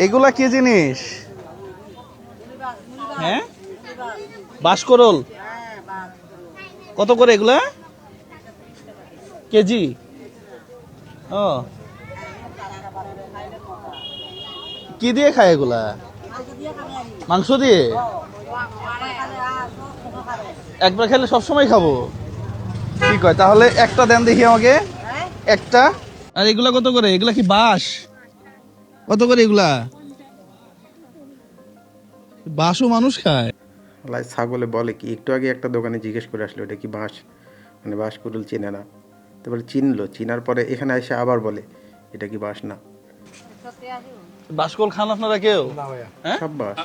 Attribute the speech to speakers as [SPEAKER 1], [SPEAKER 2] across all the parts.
[SPEAKER 1] এগুলা কি জিনিস? হ্যাঁ, বাঁশকরল কত করে এগুলা কেজি? ও, কি দিয়ে খায় এগুলা? মাংস দিয়ে? একবার খেলে সবসময় খাবো? কি কয় তাহলে একটা দেন দেখি আমাকে, একটা। আর এগুলা কত করে? এগুলা কি বাঁশ? কত করে এগুলা? বাঁশও মানুষ খায়?
[SPEAKER 2] লাই ছাগলে বলে কি, একটু আগে একটা দোকানে জিজ্ঞেস করে আসলো এটা কি বাঁশ, মানে বাঁশ কুড়ুল চেনে না। তারপরে চিনলো, চিনার পরে এখানে এসে আবার বলে এটা কি বাঁশ না।
[SPEAKER 1] বাঁশকল খান আপনারা কেউ? হ্যাঁ,
[SPEAKER 2] সব বাঁশ।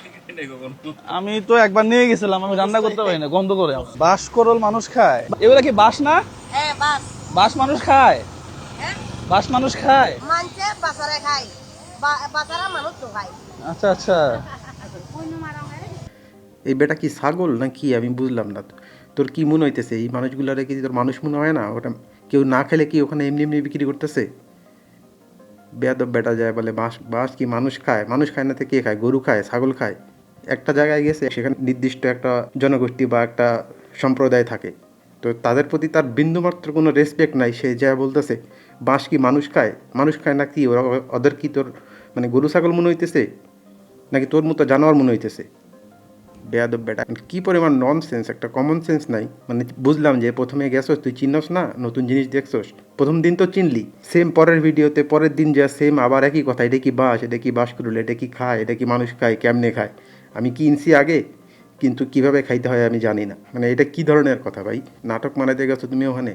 [SPEAKER 1] আমি তো একবার নিয়ে গেছিলাম, আমি রান্না করতে পারি না, গন্ধ করে। বাঁশকরল মানুষ খায়? এগুলা কি বাঁশ না?
[SPEAKER 3] হ্যাঁ বাস।
[SPEAKER 1] বাঁশ মানুষ খায়?
[SPEAKER 3] হ্যাঁ
[SPEAKER 1] বাঁশ মানুষ খায়?
[SPEAKER 3] মানছে বাসারে খাই, বাসারা মানুষ তো খাই।
[SPEAKER 1] আচ্ছা আচ্ছা।
[SPEAKER 2] এই বেটা কি ছাগল না কি আমি বুঝলাম না তো। তোর কি মনে হইতেছে এই মানুষগুলারে কি তোর মানুষ মনে হয় না? ওটা কেউ না খেলে কি ওখানে এমনি এমনি বিক্রি করতেছে? বেয়াদব বেটা যায় বলে বাঁশ, বাঁশ কি মানুষ খায়? মানুষ খায় না তো কে খায়? গরু খায়, ছাগল খায়। একটা জায়গায় গেছে, সেখানে নির্দিষ্ট একটা জনগোষ্ঠী বা একটা সম্প্রদায় থাকে, তো তাদের প্রতি তার বিন্দুমাত্র কোনো রেসপেক্ট নাই। সে যা বলতেছে বাঁশ কি মানুষ খায়? মানুষ খায় না কি ওরা? ওদের কি তোর মানে গরু ছাগল মনে হইতেছে নাকি তোর মতো জানোয়ার মনে হইতেছে? বেয়াদব বেটা, কি পরিমাণ নন সেন্স, একটা কমন সেন্স নাই। মানে বুঝলাম যে প্রথমে গেছস তুই চিনস না, নতুন জিনিস দেখছস, প্রথম দিন তো চিনলি, সেম পরের ভিডিওতে পরের দিন যা সেম আবার একই কথা, এটা কি বাঁশ, এটা কি বাঁশ কুড়ুল, এটা কি খায়, এটা কি মানুষ খায়, কেমনে খায়? আমি কিনছি আগে, কিন্তু কিভাবে খাইতে হয় আমি জানি না। মানে এটা কি ধরনের কথা ভাই? নাটক বানাইতে গেছো তুমি ওখানে?